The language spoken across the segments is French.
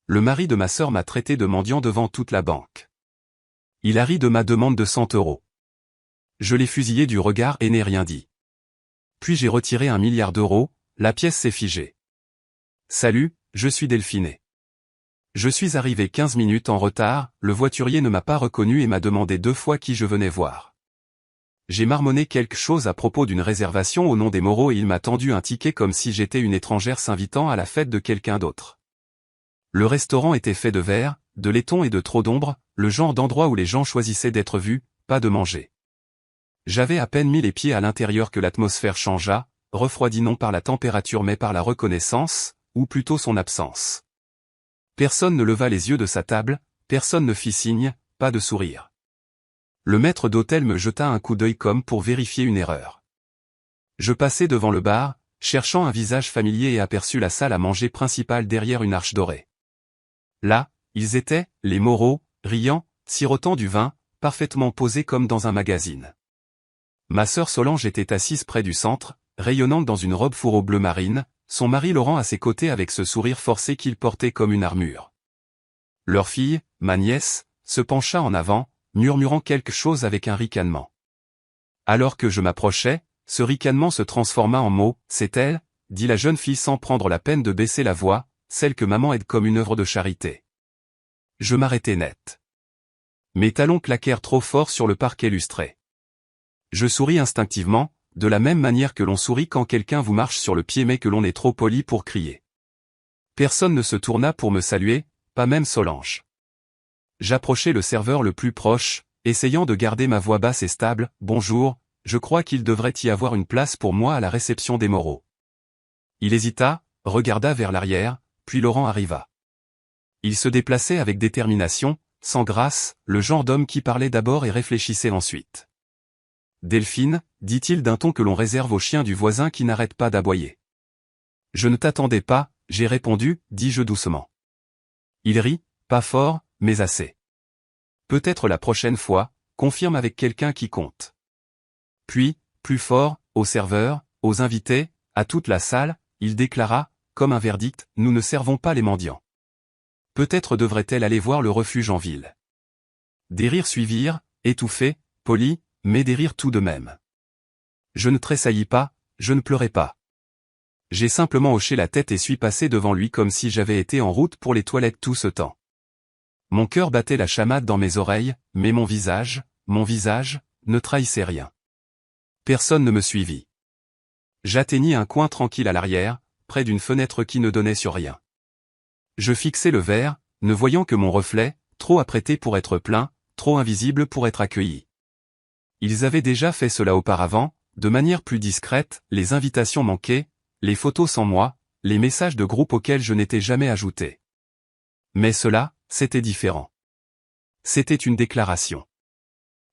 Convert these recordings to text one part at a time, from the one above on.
Le mari de ma sœur m'a traité de mendiant devant toute la banque. Il a ri de ma demande de 100 euros. Je l'ai fusillé du regard et n'ai rien dit. Puis j'ai retiré 1 milliard d'euros, la pièce s'est figée. Salut, je suis Delphiné. Je suis arrivé 15 minutes en retard, le voiturier ne m'a pas reconnu et m'a demandé 2 fois qui je venais voir. J'ai marmonné quelque chose à propos d'une réservation au nom des Moreau et il m'a tendu un ticket comme si j'étais une étrangère s'invitant à la fête de quelqu'un d'autre. Le restaurant était fait de verre, de laiton et de trop d'ombre, le genre d'endroit où les gens choisissaient d'être vus, pas de manger. J'avais à peine mis les pieds à l'intérieur que l'atmosphère changea, refroidie non par la température mais par la reconnaissance, ou plutôt son absence. Personne ne leva les yeux de sa table, personne ne fit signe, pas de sourire. Le maître d'hôtel me jeta un coup d'œil comme pour vérifier une erreur. Je passai devant le bar, cherchant un visage familier et aperçus la salle à manger principale derrière une arche dorée. Là, ils étaient, les Moreau, riant, sirotant du vin, parfaitement posés comme dans un magazine. Ma sœur Solange était assise près du centre, rayonnante dans une robe fourreau bleu marine, son mari Laurent à ses côtés avec ce sourire forcé qu'il portait comme une armure. Leur fille, ma nièce, se pencha en avant, murmurant quelque chose avec un ricanement. Alors que je m'approchais, ce ricanement se transforma en mots. « C'est elle », dit la jeune fille sans prendre la peine de baisser la voix, celle que maman aide comme une œuvre de charité. Je m'arrêtai net. Mes talons claquèrent trop fort sur le parquet lustré. Je souris instinctivement, de la même manière que l'on sourit quand quelqu'un vous marche sur le pied mais que l'on est trop poli pour crier. Personne ne se tourna pour me saluer, pas même Solange. J'approchai le serveur le plus proche, essayant de garder ma voix basse et stable. « Bonjour, je crois qu'il devrait y avoir une place pour moi à la réception des Moreau. » Il hésita, regarda vers l'arrière, puis Laurent arriva. Il se déplaçait avec détermination, sans grâce, le genre d'homme qui parlait d'abord et réfléchissait ensuite. « Delphine, dit-il d'un ton que l'on réserve aux chiens du voisin qui n'arrêtent pas d'aboyer. »« Je ne t'attendais pas, j'ai répondu, dis-je doucement. » Il rit, pas fort, mais assez. « Peut-être la prochaine fois, confirme avec quelqu'un qui compte. » Puis, plus fort, aux serveurs, aux invités, à toute la salle, il déclara, comme un verdict, « Nous ne servons pas les mendiants. » Peut-être devrait-elle aller voir le refuge en ville. Des rires suivirent, étouffés, polis, mais des rires tout de même. Je ne tressaillis pas, je ne pleurai pas. J'ai simplement hoché la tête et suis passé devant lui comme si j'avais été en route pour les toilettes tout ce temps. Mon cœur battait la chamade dans mes oreilles, mais mon visage, ne trahissait rien. Personne ne me suivit. J'atteignis un coin tranquille à l'arrière, près d'une fenêtre qui ne donnait sur rien. Je fixai le verre, ne voyant que mon reflet, trop apprêté pour être plein, trop invisible pour être accueilli. Ils avaient déjà fait cela auparavant, de manière plus discrète, les invitations manquaient, les photos sans moi, les messages de groupe auxquels je n'étais jamais ajouté. Mais cela, c'était différent. C'était une déclaration.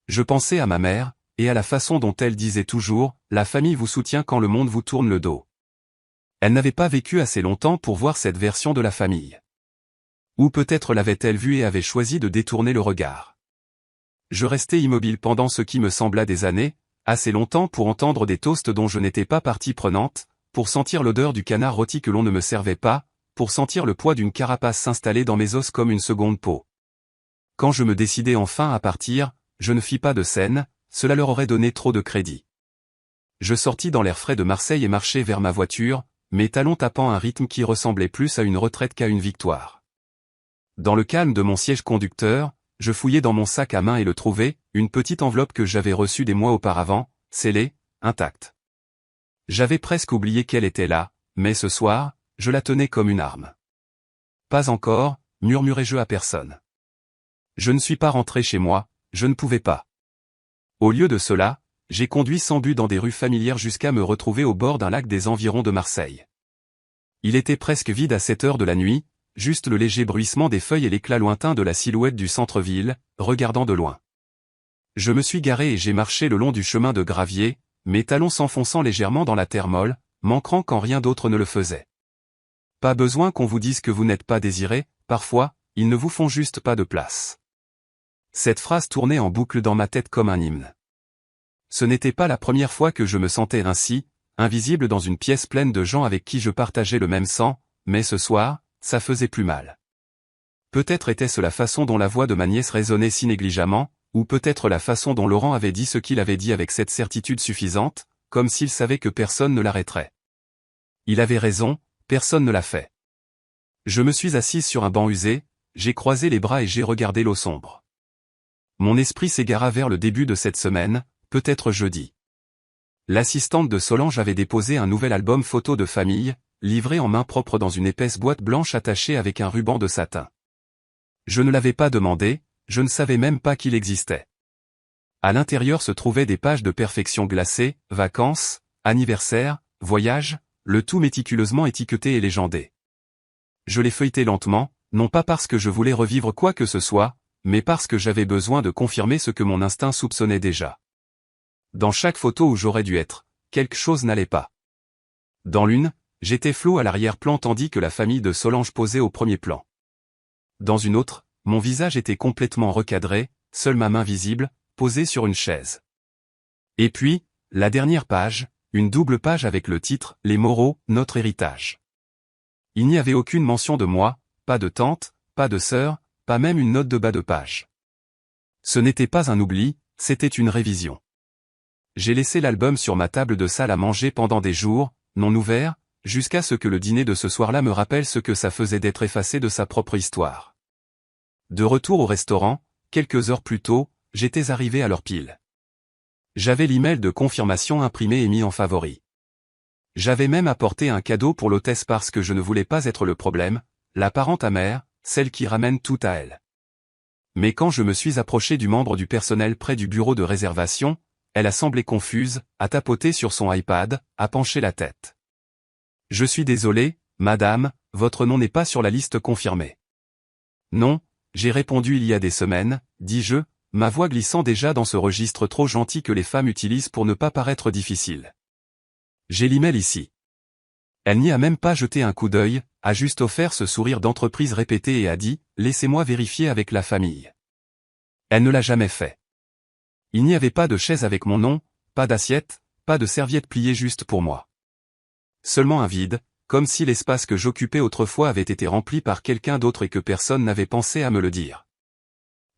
Je pensais à ma mère, et à la façon dont elle disait toujours, « La famille vous soutient quand le monde vous tourne le dos. » Elle n'avait pas vécu assez longtemps pour voir cette version de la famille. Ou peut-être l'avait-elle vue et avait choisi de détourner le regard. Je restai immobile pendant ce qui me sembla des années, assez longtemps pour entendre des toasts dont je n'étais pas partie prenante, pour sentir l'odeur du canard rôti que l'on ne me servait pas, pour sentir le poids d'une carapace s'installer dans mes os comme une seconde peau. Quand je me décidai enfin à partir, je ne fis pas de scène, cela leur aurait donné trop de crédit. Je sortis dans l'air frais de Marseille et marchai vers ma voiture, mes talons tapant un rythme qui ressemblait plus à une retraite qu'à une victoire. Dans le calme de mon siège conducteur, je fouillai dans mon sac à main et le trouvai, une petite enveloppe que j'avais reçue des mois auparavant, scellée, intacte. J'avais presque oublié qu'elle était là, mais ce soir, je la tenais comme une arme. Pas encore, murmurai-je à personne. Je ne suis pas rentré chez moi, je ne pouvais pas. Au lieu de cela, j'ai conduit sans but dans des rues familières jusqu'à me retrouver au bord d'un lac des environs de Marseille. Il était presque vide à cette heure de la nuit, juste le léger bruissement des feuilles et l'éclat lointain de la silhouette du centre-ville, regardant de loin. Je me suis garé et j'ai marché le long du chemin de gravier, mes talons s'enfonçant légèrement dans la terre molle, m'ancrant quand rien d'autre ne le faisait. Pas besoin qu'on vous dise que vous n'êtes pas désiré, parfois, ils ne vous font juste pas de place. Cette phrase tournait en boucle dans ma tête comme un hymne. Ce n'était pas la première fois que je me sentais ainsi, invisible dans une pièce pleine de gens avec qui je partageais le même sang, mais ce soir, ça faisait plus mal. Peut-être était-ce la façon dont la voix de ma nièce résonnait si négligemment, ou peut-être la façon dont Laurent avait dit ce qu'il avait dit avec cette certitude suffisante, comme s'il savait que personne ne l'arrêterait. Il avait raison, personne ne l'a fait. Je me suis assise sur un banc usé, j'ai croisé les bras et j'ai regardé l'eau sombre. Mon esprit s'égara vers le début de cette semaine, peut-être jeudi. L'assistante de Solange avait déposé un nouvel album photo de famille, livré en main propre dans une épaisse boîte blanche attachée avec un ruban de satin. Je ne l'avais pas demandé, je ne savais même pas qu'il existait. À l'intérieur se trouvaient des pages de perfection glacée, vacances, anniversaires, voyages, le tout méticuleusement étiqueté et légendé. Je les feuilletai lentement, non pas parce que je voulais revivre quoi que ce soit, mais parce que j'avais besoin de confirmer ce que mon instinct soupçonnait déjà. Dans chaque photo où j'aurais dû être, quelque chose n'allait pas. Dans l'une, j'étais flou à l'arrière-plan tandis que la famille de Solange posait au premier plan. Dans une autre, mon visage était complètement recadré, seule ma main visible, posée sur une chaise. Et puis, la dernière page, une double page avec le titre « Les Moreau, notre héritage ». Il n'y avait aucune mention de moi, pas de tante, pas de sœur, pas même une note de bas de page. Ce n'était pas un oubli, c'était une révision. J'ai laissé l'album sur ma table de salle à manger pendant des jours, non ouverts, jusqu'à ce que le dîner de ce soir-là me rappelle ce que ça faisait d'être effacé de sa propre histoire. De retour au restaurant, quelques heures plus tôt, j'étais arrivé à l'heure pile. J'avais l'email de confirmation imprimé et mis en favori. J'avais même apporté un cadeau pour l'hôtesse parce que je ne voulais pas être le problème, la parente amère, celle qui ramène tout à elle. Mais quand je me suis approché du membre du personnel près du bureau de réservation, elle a semblé confuse, a tapoté sur son iPad, a penché la tête. « Je suis désolé, madame, votre nom n'est pas sur la liste confirmée. » « Non, j'ai répondu il y a des semaines, dis-je, ma voix glissant déjà dans ce registre trop gentil que les femmes utilisent pour ne pas paraître difficile. J'ai l'email ici. Elle n'y a même pas jeté un coup d'œil, a juste offert ce sourire d'entreprise répété et a dit « Laissez-moi vérifier avec la famille. » Elle ne l'a jamais fait. Il n'y avait pas de chaise avec mon nom, pas d'assiette, pas de serviette pliée juste pour moi. Seulement un vide, comme si l'espace que j'occupais autrefois avait été rempli par quelqu'un d'autre et que personne n'avait pensé à me le dire.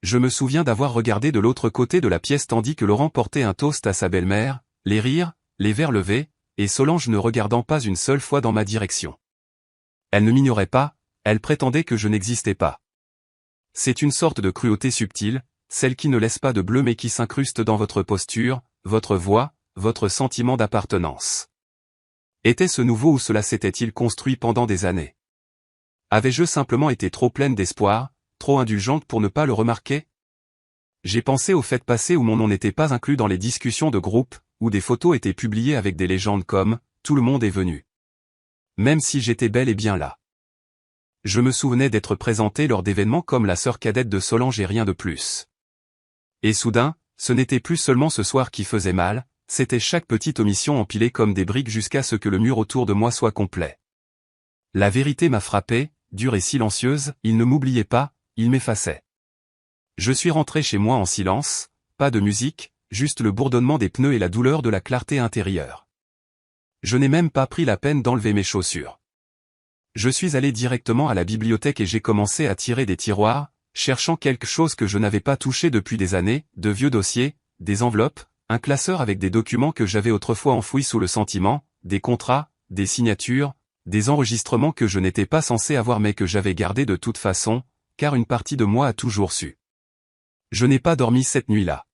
Je me souviens d'avoir regardé de l'autre côté de la pièce tandis que Laurent portait un toast à sa belle-mère, les rires, les verres levés, et Solange ne regardant pas une seule fois dans ma direction. Elle ne m'ignorait pas, elle prétendait que je n'existais pas. C'est une sorte de cruauté subtile, celle qui ne laisse pas de bleu mais qui s'incruste dans votre posture, votre voix, votre sentiment d'appartenance. Était-ce nouveau ou cela s'était-il construit pendant des années? Avais-je simplement été trop pleine d'espoir, trop indulgente pour ne pas le remarquer? J'ai pensé au fait passé où mon nom n'était pas inclus dans les discussions de groupe, où des photos étaient publiées avec des légendes comme « Tout le monde est venu ». Même si j'étais bel et bien là. Je me souvenais d'être présenté lors d'événements comme la sœur cadette de Solange et rien de plus. Et soudain, ce n'était plus seulement ce soir qui faisait mal, c'était chaque petite omission empilée comme des briques jusqu'à ce que le mur autour de moi soit complet. La vérité m'a frappé, dure et silencieuse, il ne m'oubliait pas, il m'effaçait. Je suis rentré chez moi en silence, pas de musique, juste le bourdonnement des pneus et la douleur de la clarté intérieure. Je n'ai même pas pris la peine d'enlever mes chaussures. Je suis allé directement à la bibliothèque et j'ai commencé à tirer des tiroirs, cherchant quelque chose que je n'avais pas touché depuis des années, de vieux dossiers, des enveloppes, un classeur avec des documents que j'avais autrefois enfouis sous le sentiment, des contrats, des signatures, des enregistrements que je n'étais pas censé avoir mais que j'avais gardés de toute façon, car une partie de moi a toujours su. Je n'ai pas dormi cette nuit-là.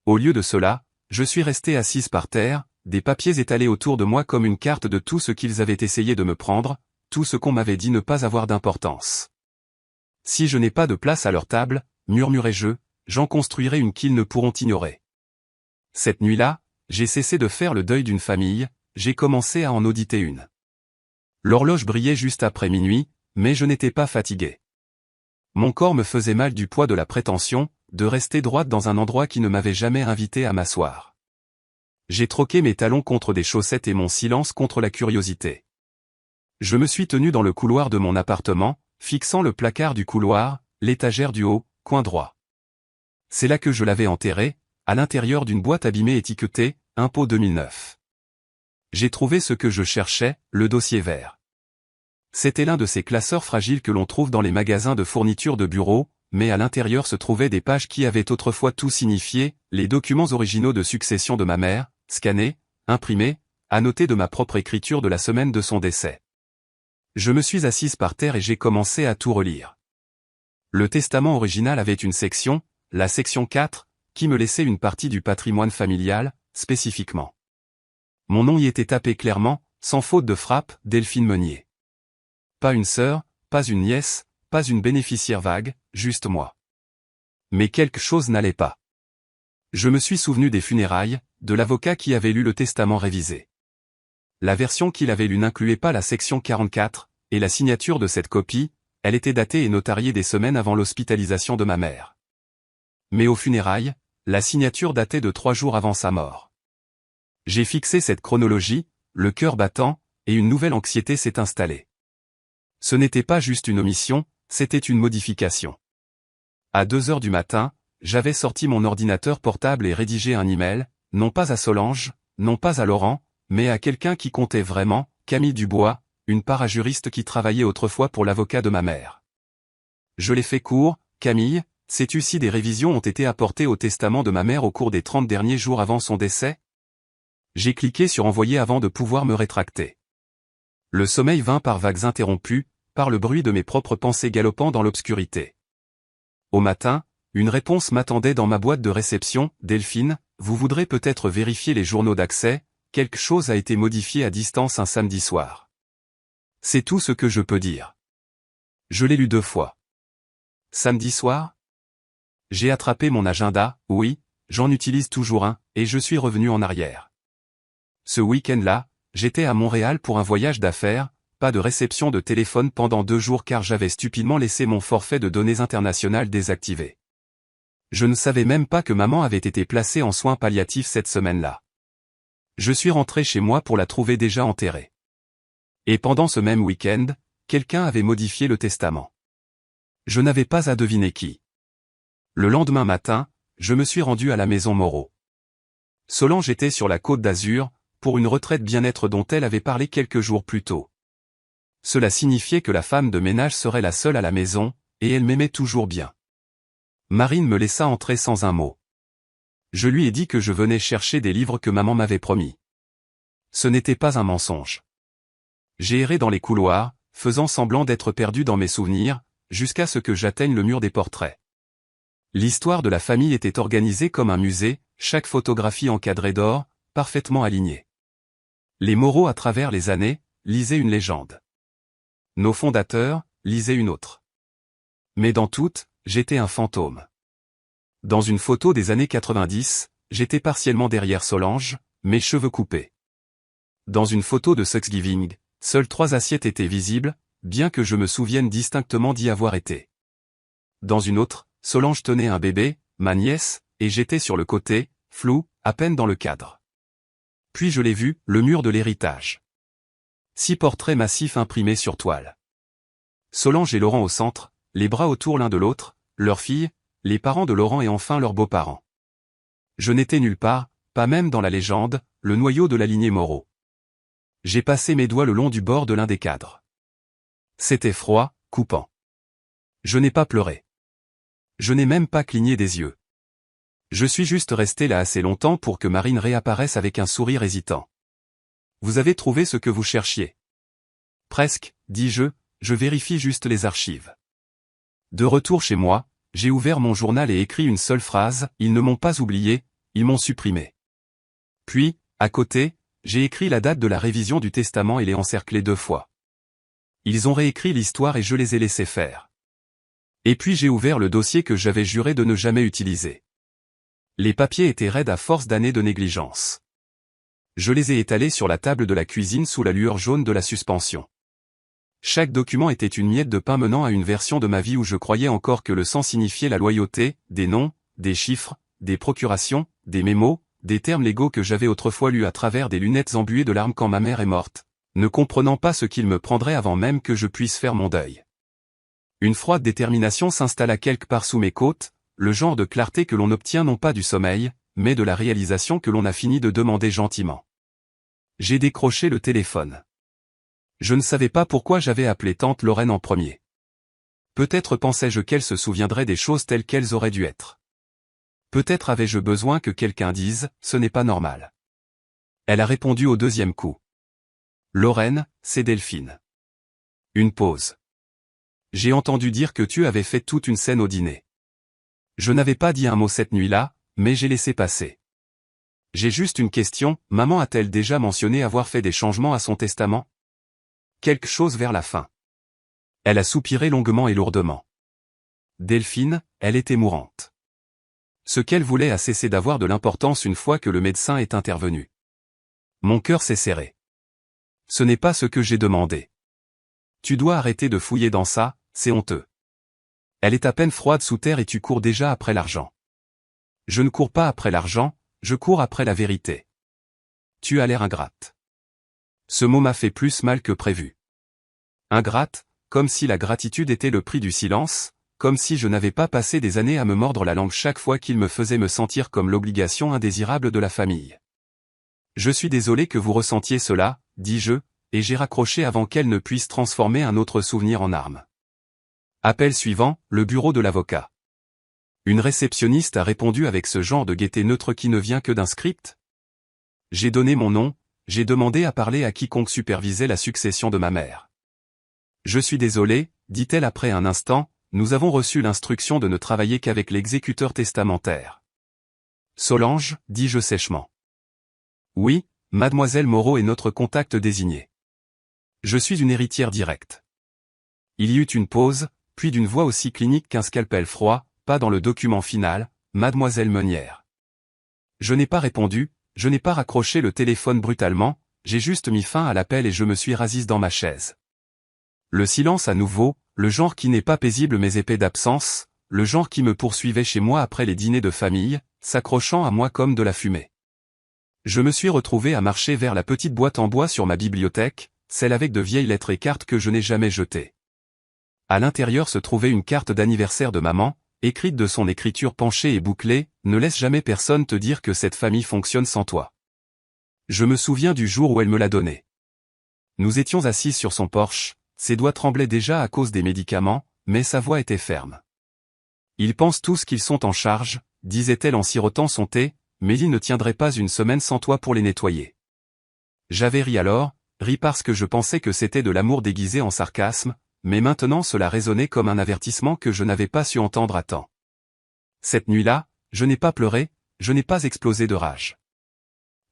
Au lieu de cela, je suis resté assise par terre, des papiers étalés autour de moi comme une carte de tout ce qu'ils avaient essayé de me prendre, tout ce qu'on m'avait dit ne pas avoir d'importance. Si je n'ai pas de place à leur table, murmurai-je, j'en construirai une qu'ils ne pourront ignorer. Cette nuit-là, j'ai cessé de faire le deuil d'une famille, j'ai commencé à en auditer une. L'horloge brillait juste après minuit, mais je n'étais pas fatigué. Mon corps me faisait mal du poids de la prétention, de rester droite dans un endroit qui ne m'avait jamais invité à m'asseoir. J'ai troqué mes talons contre des chaussettes et mon silence contre la curiosité. Je me suis tenu dans le couloir de mon appartement, fixant le placard du couloir, l'étagère du haut, coin droit. C'est là que je l'avais enterré, à l'intérieur d'une boîte abîmée étiquetée « Impôt 2009 ». J'ai trouvé ce que je cherchais, le dossier vert. C'était l'un de ces classeurs fragiles que l'on trouve dans les magasins de fournitures de bureau, mais à l'intérieur se trouvaient des pages qui avaient autrefois tout signifié, les documents originaux de succession de ma mère, scannés, imprimés, annotés de ma propre écriture de la semaine de son décès. Je me suis assise par terre et j'ai commencé à tout relire. Le testament original avait une section, la section 4, qui me laissait une partie du patrimoine familial, spécifiquement. Mon nom y était tapé clairement, sans faute de frappe, Delphine Meunier. Pas une sœur, pas une nièce, pas une bénéficiaire vague, juste moi. Mais quelque chose n'allait pas. Je me suis souvenu des funérailles, de l'avocat qui avait lu le testament révisé. La version qu'il avait lue n'incluait pas la section 44, et la signature de cette copie, elle était datée et notariée des semaines avant l'hospitalisation de ma mère. Mais aux funérailles, la signature datait de 3 jours avant sa mort. J'ai fixé cette chronologie, le cœur battant, et une nouvelle anxiété s'est installée. Ce n'était pas juste une omission, c'était une modification. À 2 heures du matin, j'avais sorti mon ordinateur portable et rédigé un email, non pas à Solange, non pas à Laurent, mais à quelqu'un qui comptait vraiment, Camille Dubois, une parajuriste qui travaillait autrefois pour l'avocat de ma mère. Je l'ai fait court, Camille, sais-tu si des révisions ont été apportées au testament de ma mère au cours des 30 derniers jours avant son décès? J'ai cliqué sur envoyer avant de pouvoir me rétracter. Le sommeil vint par vagues interrompues, par le bruit de mes propres pensées galopant dans l'obscurité. Au matin, une réponse m'attendait dans ma boîte de réception, Delphine, vous voudrez peut-être vérifier les journaux d'accès, quelque chose a été modifié à distance un samedi soir. C'est tout ce que je peux dire. Je l'ai lu 2 fois. Samedi soir? J'ai attrapé mon agenda, oui, j'en utilise toujours un, et je suis revenu en arrière. Ce week-end-là, j'étais à Montréal pour un voyage d'affaires, pas de réception de téléphone pendant 2 jours car j'avais stupidement laissé mon forfait de données internationales désactivé. Je ne savais même pas que maman avait été placée en soins palliatifs cette semaine-là. Je suis rentré chez moi pour la trouver déjà enterrée. Et pendant ce même week-end, quelqu'un avait modifié le testament. Je n'avais pas à deviner qui. Le lendemain matin, je me suis rendu à la maison Moreau. Solange était sur la Côte d'Azur, pour une retraite bien-être dont elle avait parlé quelques jours plus tôt. Cela signifiait que la femme de ménage serait la seule à la maison, et elle m'aimait toujours bien. Marine me laissa entrer sans un mot. Je lui ai dit que je venais chercher des livres que maman m'avait promis. Ce n'était pas un mensonge. J'ai erré dans les couloirs, faisant semblant d'être perdu dans mes souvenirs, jusqu'à ce que j'atteigne le mur des portraits. L'histoire de la famille était organisée comme un musée, chaque photographie encadrée d'or, parfaitement alignée. Les Moreau à travers les années, lisaient une légende. Nos fondateurs, lisaient une autre. Mais dans toutes, j'étais un fantôme. Dans une photo des années 90, j'étais partiellement derrière Solange, mes cheveux coupés. Dans une photo de Thanksgiving, seules 3 assiettes étaient visibles, bien que je me souvienne distinctement d'y avoir été. Dans une autre, Solange tenait un bébé, ma nièce, et j'étais sur le côté, flou, à peine dans le cadre. Puis je l'ai vu, le mur de l'héritage. 6 portraits massifs imprimés sur toile. Solange et Laurent au centre, les bras autour l'un de l'autre, leurs filles, les parents de Laurent et enfin leurs beaux-parents. Je n'étais nulle part, pas même dans la légende, le noyau de la lignée Moreau. J'ai passé mes doigts le long du bord de l'un des cadres. C'était froid, coupant. Je n'ai pas pleuré. Je n'ai même pas cligné des yeux. Je suis juste resté là assez longtemps pour que Marine réapparaisse avec un sourire hésitant. Vous avez trouvé ce que vous cherchiez? Presque, dis-je, je vérifie juste les archives. De retour chez moi, j'ai ouvert mon journal et écrit une seule phrase, ils ne m'ont pas oublié, ils m'ont supprimé. Puis, à côté, j'ai écrit la date de la révision du testament et l'ai encerclé 2 fois. Ils ont réécrit l'histoire et je les ai laissés faire. Et puis j'ai ouvert le dossier que j'avais juré de ne jamais utiliser. Les papiers étaient raides à force d'années de négligence. Je les ai étalés sur la table de la cuisine sous la lueur jaune de la suspension. Chaque document était une miette de pain menant à une version de ma vie où je croyais encore que le sang signifiait la loyauté, des noms, des chiffres, des procurations, des mémos, des termes légaux que j'avais autrefois lus à travers des lunettes embuées de larmes quand ma mère est morte, ne comprenant pas ce qu'il me prendrait avant même que je puisse faire mon deuil. Une froide détermination s'installa quelque part sous mes côtes, le genre de clarté que l'on obtient non pas du sommeil, mais de la réalisation que l'on a fini de demander gentiment. J'ai décroché le téléphone. Je ne savais pas pourquoi j'avais appelé tante Lorraine en premier. Peut-être pensais-je qu'elle se souviendrait des choses telles qu'elles auraient dû être. Peut-être avais-je besoin que quelqu'un dise « ce n'est pas normal ». Elle a répondu au deuxième coup. Lorraine, c'est Delphine. Une pause. J'ai entendu dire que tu avais fait toute une scène au dîner. Je n'avais pas dit un mot cette nuit-là, mais j'ai laissé passer. J'ai juste une question, maman a-t-elle déjà mentionné avoir fait des changements à son testament? Quelque chose vers la fin. Elle a soupiré longuement et lourdement. Delphine, elle était mourante. Ce qu'elle voulait a cessé d'avoir de l'importance une fois que le médecin est intervenu. Mon cœur s'est serré. Ce n'est pas ce que j'ai demandé. Tu dois arrêter de fouiller dans ça, c'est honteux. Elle est à peine froide sous terre et tu cours déjà après l'argent. Je ne cours pas après l'argent, je cours après la vérité. Tu as l'air ingrate. Ce mot m'a fait plus mal que prévu. Ingrate, comme si la gratitude était le prix du silence, comme si je n'avais pas passé des années à me mordre la langue chaque fois qu'il me faisait me sentir comme l'obligation indésirable de la famille. Je suis désolé que vous ressentiez cela, dis-je, et j'ai raccroché avant qu'elle ne puisse transformer un autre souvenir en arme. Appel suivant, le bureau de l'avocat. Une réceptionniste a répondu avec ce genre de gaieté neutre qui ne vient que d'un script. J'ai donné mon nom, j'ai demandé à parler à quiconque supervisait la succession de ma mère. Je suis désolé, dit-elle après un instant, nous avons reçu l'instruction de ne travailler qu'avec l'exécuteur testamentaire. Solange, dis-je sèchement. Oui, mademoiselle Moreau est notre contact désigné. Je suis une héritière directe. Il y eut une pause, puis d'une voix aussi clinique qu'un scalpel froid, pas dans le document final, mademoiselle Meunière. Je n'ai pas répondu, je n'ai pas raccroché le téléphone brutalement, j'ai juste mis fin à l'appel et je me suis rassise dans ma chaise. Le silence à nouveau, le genre qui n'est pas paisible mais épais d'absence, le genre qui me poursuivait chez moi après les dîners de famille, s'accrochant à moi comme de la fumée. Je me suis retrouvé à marcher vers la petite boîte en bois sur ma bibliothèque, celle avec de vieilles lettres et cartes que je n'ai jamais jetées. À l'intérieur se trouvait une carte d'anniversaire de maman, écrite de son écriture penchée et bouclée, ne laisse jamais personne te dire que cette famille fonctionne sans toi. Je me souviens du jour où elle me l'a donnée. Nous étions assis sur son porche, ses doigts tremblaient déjà à cause des médicaments, mais sa voix était ferme. Ils pensent tous qu'ils sont en charge, disait-elle en sirotant son thé, mais ils ne tiendraient pas une semaine sans toi pour les nettoyer. J'avais ri alors, ri parce que je pensais que c'était de l'amour déguisé en sarcasme, mais maintenant cela résonnait comme un avertissement que je n'avais pas su entendre à temps. Cette nuit-là, je n'ai pas pleuré, je n'ai pas explosé de rage.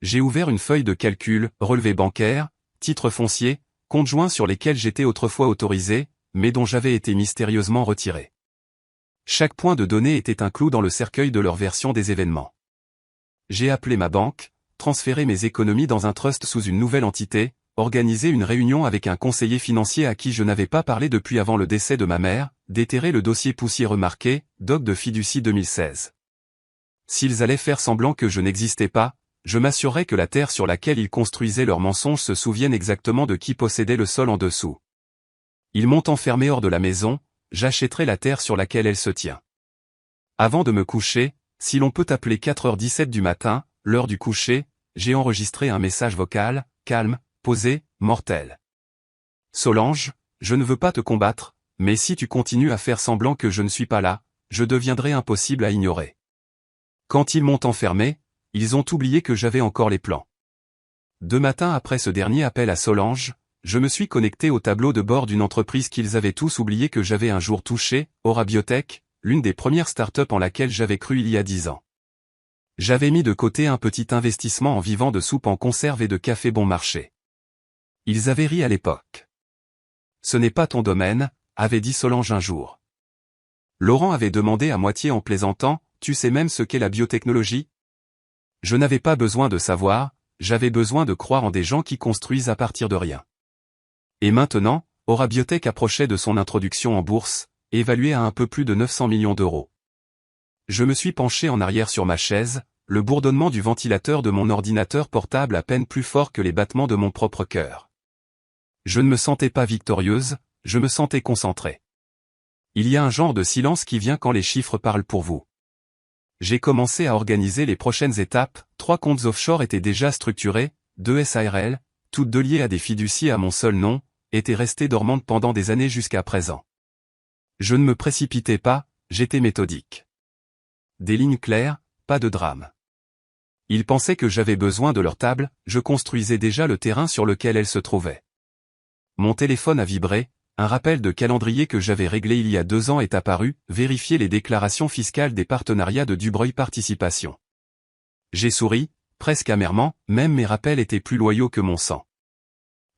J'ai ouvert une feuille de calcul, relevé bancaire, titres fonciers, comptes joints sur lesquels j'étais autrefois autorisé, mais dont j'avais été mystérieusement retiré. Chaque point de données était un clou dans le cercueil de leur version des événements. J'ai appelé ma banque, transféré mes économies dans un trust sous une nouvelle entité, organisé une réunion avec un conseiller financier à qui je n'avais pas parlé depuis avant le décès de ma mère, déterré le dossier poussiéreux marqué « Doc de fiducie 2016 ». S'ils allaient faire semblant que je n'existais pas, je m'assurerais que la terre sur laquelle ils construisaient leurs mensonges se souvienne exactement de qui possédait le sol en dessous. Ils m'ont enfermé hors de la maison, j'achèterai la terre sur laquelle elle se tient. Avant de me coucher, si l'on peut appeler 4h17 du matin, l'heure du coucher, j'ai enregistré un message vocal, calme, posé, mortel. Solange, je ne veux pas te combattre, mais si tu continues à faire semblant que je ne suis pas là, je deviendrai impossible à ignorer. Quand ils m'ont enfermé, ils ont oublié que j'avais encore les plans. 2 matins après ce dernier appel à Solange, je me suis connecté au tableau de bord d'une entreprise qu'ils avaient tous oublié que j'avais un jour touché, Aura Biotech, l'une des premières startups en laquelle j'avais cru il y a 10 ans. J'avais mis de côté un petit investissement en vivant de soupe en conserve et de café bon marché. Ils avaient ri à l'époque. Ce n'est pas ton domaine, avait dit Solange un jour. Laurent avait demandé à moitié en plaisantant, tu sais même ce qu'est la biotechnologie? Je n'avais pas besoin de savoir, j'avais besoin de croire en des gens qui construisent à partir de rien. Et maintenant, Aura Biotech approchait de son introduction en bourse, évaluée à un peu plus de 900 millions d'euros. Je me suis penché en arrière sur ma chaise, le bourdonnement du ventilateur de mon ordinateur portable à peine plus fort que les battements de mon propre cœur. Je ne me sentais pas victorieuse, je me sentais concentrée. Il y a un genre de silence qui vient quand les chiffres parlent pour vous. J'ai commencé à organiser les prochaines étapes, 3 comptes offshore étaient déjà structurés, 2 SARL, toutes 2 liées à des fiducies à mon seul nom, était restée dormante pendant des années jusqu'à présent. Je ne me précipitais pas, j'étais méthodique. Des lignes claires, pas de drame. Ils pensaient que j'avais besoin de leur table, je construisais déjà le terrain sur lequel elle se trouvait. Mon téléphone a vibré, un rappel de calendrier que j'avais réglé il y a 2 ans est apparu, vérifier les déclarations fiscales des partenariats de Dubreuil Participation. J'ai souri, presque amèrement, même mes rappels étaient plus loyaux que mon sang.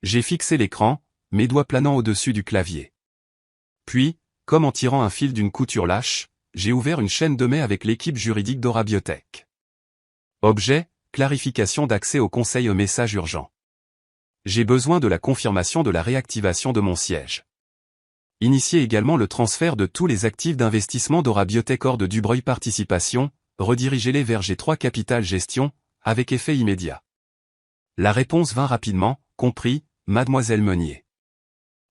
J'ai fixé l'écran, mes doigts planant au-dessus du clavier. Puis, comme en tirant un fil d'une couture lâche, j'ai ouvert une chaîne de mails avec l'équipe juridique d'Aura Biotech. Objet, clarification d'accès au conseil aux messages urgents. J'ai besoin de la confirmation de la réactivation de mon siège. Initier également le transfert de tous les actifs d'investissement d'Aura Biotech hors de Dubreuil Participation, redirigez-les vers G3 Capital Gestion, avec effet immédiat. La réponse vint rapidement, compris, Mademoiselle Meunier.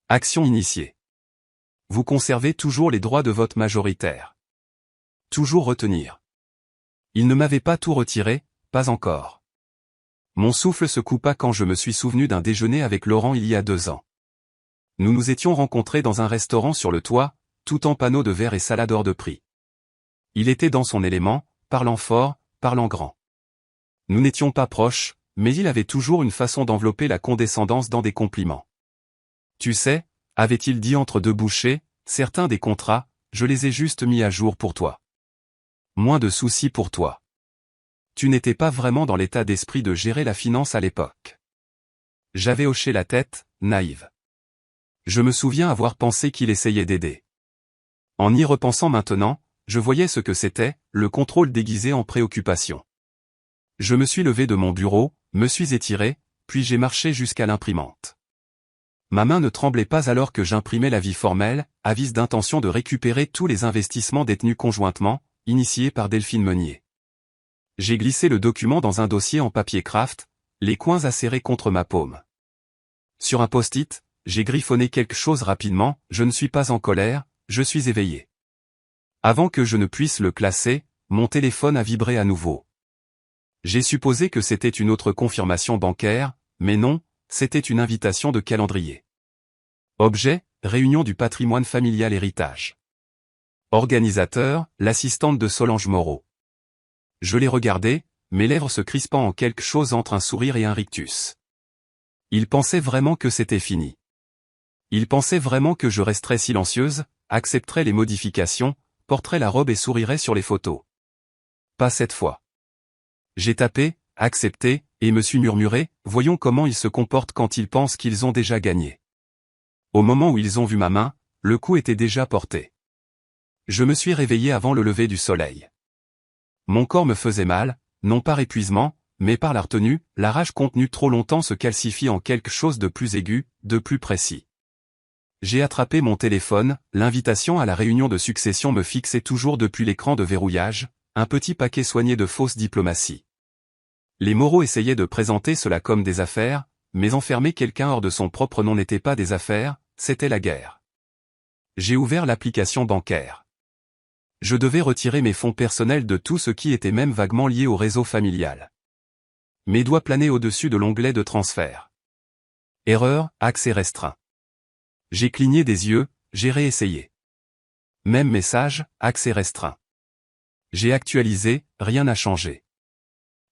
Action initiée. Vous conservez toujours les droits de vote majoritaire. Toujours retenir. Il ne m'avait pas tout retiré, pas encore. Mon souffle se coupa quand je me suis souvenu d'un déjeuner avec Laurent il y a 2 ans. Nous nous étions rencontrés dans un restaurant sur le toit, tout en panneaux de verre et salade hors de prix. Il était dans son élément, parlant fort, parlant grand. Nous n'étions pas proches, mais il avait toujours une façon d'envelopper la condescendance dans des compliments. Tu sais, avait-il dit entre 2 bouchées, certains des contrats, je les ai juste mis à jour pour toi. Moins de soucis pour toi. Tu n'étais pas vraiment dans l'état d'esprit de gérer la finance à l'époque. J'avais hoché la tête, naïve. Je me souviens avoir pensé qu'il essayait d'aider. En y repensant maintenant, je voyais ce que c'était, le contrôle déguisé en préoccupation. Je me suis levé de mon bureau, me suis étiré, puis j'ai marché jusqu'à l'imprimante. Ma main ne tremblait pas alors que j'imprimais l'avis formel, avis d'intention de récupérer tous les investissements détenus conjointement, initiés par Delphine Meunier. J'ai glissé le document dans un dossier en papier craft, les coins acérés contre ma paume. Sur un post-it, j'ai griffonné quelque chose rapidement, je ne suis pas en colère, je suis éveillé. Avant que je ne puisse le classer, mon téléphone a vibré à nouveau. J'ai supposé que c'était une autre confirmation bancaire, mais non, c'était une invitation de calendrier. Objet, réunion du patrimoine familial héritage. Organisateur, l'assistante de Solange Moreau. Je l'ai regardé, mes lèvres se crispant en quelque chose entre un sourire et un rictus. Il pensait vraiment que c'était fini. Il pensait vraiment que je resterais silencieuse, accepterais les modifications, porterais la robe et sourirais sur les photos. Pas cette fois. J'ai tapé, accepté, et me suis murmuré, voyons comment ils se comportent quand ils pensent qu'ils ont déjà gagné. Au moment où ils ont vu ma main, le coup était déjà porté. Je me suis réveillé avant le lever du soleil. Mon corps me faisait mal, non par épuisement, mais par la retenue, la rage contenue trop longtemps se calcifie en quelque chose de plus aigu, de plus précis. J'ai attrapé mon téléphone, l'invitation à la réunion de succession me fixait toujours depuis l'écran de verrouillage, un petit paquet soigné de fausse diplomatie. Les Moreau essayaient de présenter cela comme des affaires, mais enfermer quelqu'un hors de son propre nom n'était pas des affaires, c'était la guerre. J'ai ouvert l'application bancaire. Je devais retirer mes fonds personnels de tout ce qui était même vaguement lié au réseau familial. Mes doigts planaient au-dessus de l'onglet de transfert. Erreur, accès restreint. J'ai cligné des yeux, j'ai réessayé. Même message, accès restreint. J'ai actualisé, rien n'a changé.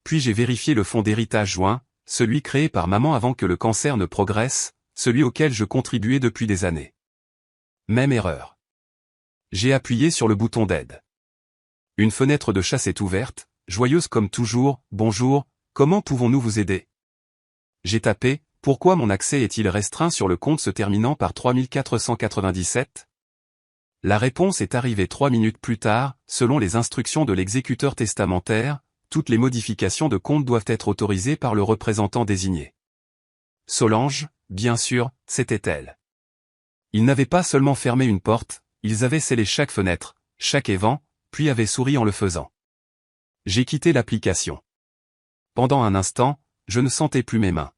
Puis j'ai vérifié le fonds d'héritage joint, celui créé par maman avant que le cancer ne progresse, celui auquel je contribuais depuis des années. Même erreur. J'ai appuyé sur le bouton d'aide. Une fenêtre de chasse est ouverte, joyeuse comme toujours, bonjour, comment pouvons-nous vous aider? J'ai tapé, pourquoi mon accès est-il restreint sur le compte se terminant par 3497? La réponse est arrivée 3 minutes plus tard, selon les instructions de l'exécuteur testamentaire, toutes les modifications de compte doivent être autorisées par le représentant désigné. Solange, bien sûr, c'était elle. Ils n'avaient pas seulement fermé une porte, ils avaient scellé chaque fenêtre, chaque évan, puis avaient souri en le faisant. J'ai quitté l'application. Pendant un instant, je ne sentais plus mes mains.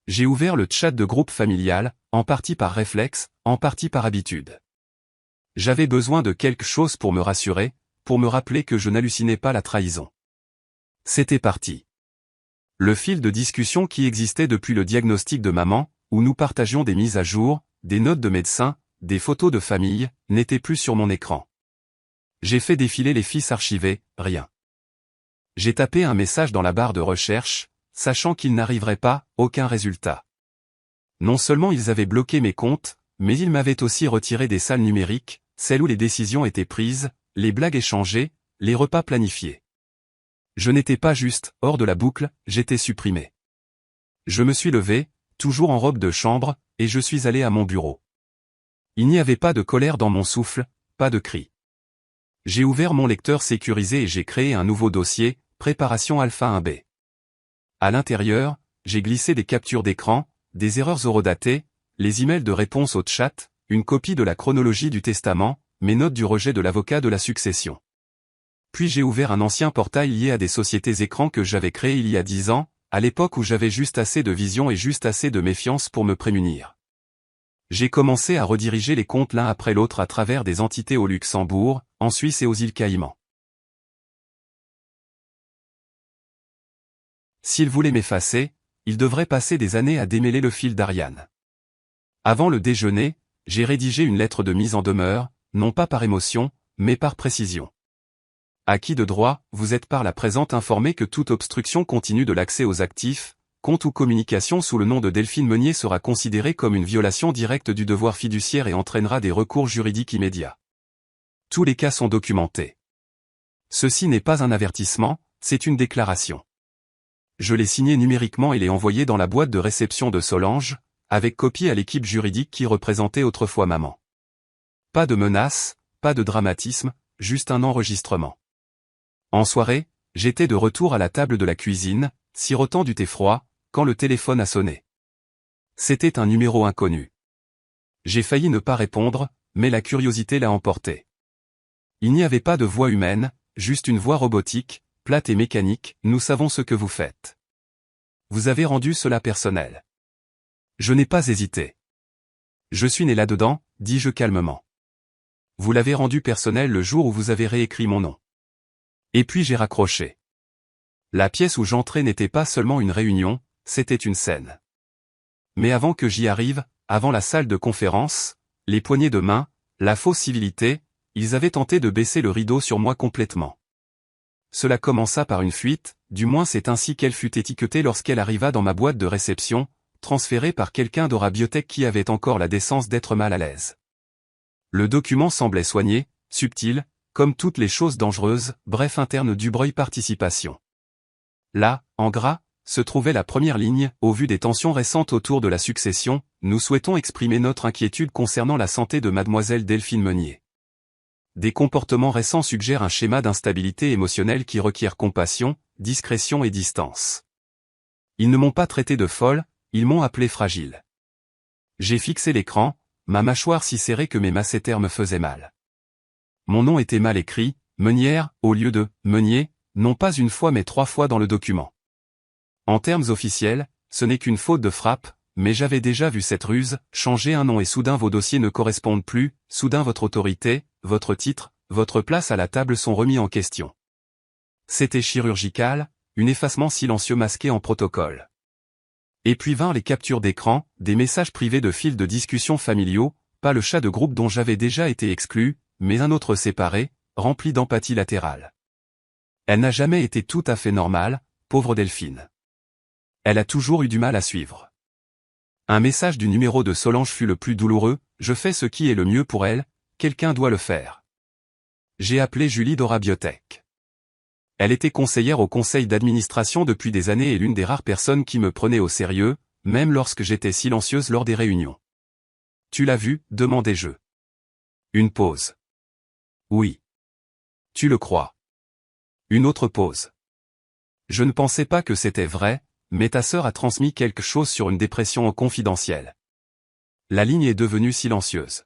J'ai ouvert le chat de groupe familial, en partie par réflexe, en partie par habitude. J'avais besoin de quelque chose pour me rassurer, pour me rappeler que je n'hallucinais pas la trahison. C'était parti. Le fil de discussion qui existait depuis le diagnostic de maman, où nous partagions des mises à jour, des notes de médecins, des photos de famille, n'était plus sur mon écran. J'ai fait défiler les fiches archivées, rien. J'ai tapé un message dans la barre de recherche, sachant qu'il n'arriverait pas, aucun résultat. Non seulement ils avaient bloqué mes comptes, mais ils m'avaient aussi retiré des salles numériques, celles où les décisions étaient prises, les blagues échangées, les repas planifiés. Je n'étais pas juste, hors de la boucle, j'étais supprimé. Je me suis levé, toujours en robe de chambre, et je suis allé à mon bureau. Il n'y avait pas de colère dans mon souffle, pas de cri. J'ai ouvert mon lecteur sécurisé et j'ai créé un nouveau dossier, préparation alpha 1B. À l'intérieur, j'ai glissé des captures d'écran, des erreurs horodatées, les emails de réponse au chat, une copie de la chronologie du testament, mes notes du rejet de l'avocat de la succession. Puis j'ai ouvert un ancien portail lié à des sociétés écrans que j'avais créées il y a 10 ans, à l'époque où j'avais juste assez de vision et juste assez de méfiance pour me prémunir. J'ai commencé à rediriger les comptes l'un après l'autre à travers des entités au Luxembourg, en Suisse et aux îles Caïmans. S'il voulait m'effacer, il devrait passer des années à démêler le fil d'Ariane. Avant le déjeuner, j'ai rédigé une lettre de mise en demeure, non pas par émotion, mais par précision. À qui de droit, vous êtes par la présente informé que toute obstruction continue de l'accès aux actifs, compte ou communication sous le nom de Delphine Meunier sera considérée comme une violation directe du devoir fiduciaire et entraînera des recours juridiques immédiats. Tous les cas sont documentés. Ceci n'est pas un avertissement, c'est une déclaration. Je l'ai signé numériquement et l'ai envoyé dans la boîte de réception de Solange, avec copie à l'équipe juridique qui représentait autrefois maman. Pas de menaces, pas de dramatisme, juste un enregistrement. En soirée, j'étais de retour à la table de la cuisine, sirotant du thé froid, quand le téléphone a sonné. C'était un numéro inconnu. J'ai failli ne pas répondre, mais la curiosité l'a emporté. Il n'y avait pas de voix humaine, juste une voix robotique, plate et mécanique, nous savons ce que vous faites. Vous avez rendu cela personnel. Je n'ai pas hésité. Je suis né là-dedans, dis-je calmement. Vous l'avez rendu personnel le jour où vous avez réécrit mon nom. Et puis j'ai raccroché. La pièce où j'entrais n'était pas seulement une réunion, c'était une scène. Mais avant que j'y arrive, avant la salle de conférence, les poignées de main, la fausse civilité, ils avaient tenté de baisser le rideau sur moi complètement. Cela commença par une fuite, du moins c'est ainsi qu'elle fut étiquetée lorsqu'elle arriva dans ma boîte de réception, transférée par quelqu'un d'Aura Biotech qui avait encore la décence d'être mal à l'aise. Le document semblait soigné, subtil, comme toutes les choses dangereuses, bref interne du Breuil Participation. Là, en gras, se trouvait la première ligne, au vu des tensions récentes autour de la succession, nous souhaitons exprimer notre inquiétude concernant la santé de mademoiselle Delphine Meunier. Des comportements récents suggèrent un schéma d'instabilité émotionnelle qui requiert compassion, discrétion et distance. Ils ne m'ont pas traité de folle, ils m'ont appelé fragile. J'ai fixé l'écran, ma mâchoire si serrée que mes masséters me faisaient mal. Mon nom était mal écrit, Meunière, au lieu de Meunier, non pas une fois mais 3 fois dans le document. En termes officiels, ce n'est qu'une faute de frappe, mais j'avais déjà vu cette ruse, changer un nom et soudain vos dossiers ne correspondent plus, soudain votre autorité, votre titre, votre place à la table sont remis en question. C'était chirurgical, un effacement silencieux masqué en protocole. Et puis vinrent les captures d'écran, des messages privés de fils de discussion familiaux, pas le chat de groupe dont j'avais déjà été exclu, mais un autre séparé, rempli d'empathie latérale. Elle n'a jamais été tout à fait normale, pauvre Delphine. Elle a toujours eu du mal à suivre. Un message du numéro de Solange fut le plus douloureux, je fais ce qui est le mieux pour elle, quelqu'un doit le faire. J'ai appelé Julie d'Aura Biotech. Elle était conseillère au conseil d'administration depuis des années et l'une des rares personnes qui me prenait au sérieux, même lorsque j'étais silencieuse lors des réunions. Tu l'as vu, demandai-je. Une pause. Oui. Tu le crois. Une autre pause. Je ne pensais pas que c'était vrai, mais ta sœur a transmis quelque chose sur une dépression confidentielle. La ligne est devenue silencieuse.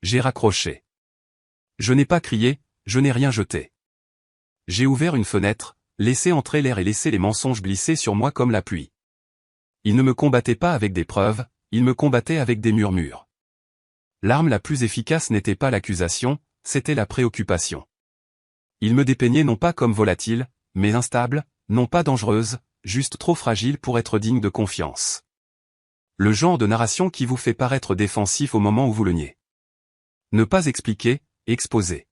J'ai raccroché. Je n'ai pas crié, je n'ai rien jeté. J'ai ouvert une fenêtre, laissé entrer l'air et laissé les mensonges glisser sur moi comme la pluie. Ils ne me combattaient pas avec des preuves, ils me combattaient avec des murmures. L'arme la plus efficace n'était pas l'accusation, c'était la préoccupation. Ils me dépeignaient non pas comme volatile, mais instable, non pas dangereuse, juste trop fragile pour être digne de confiance. Le genre de narration qui vous fait paraître défensif au moment où vous le niez. Ne pas expliquer, exposer.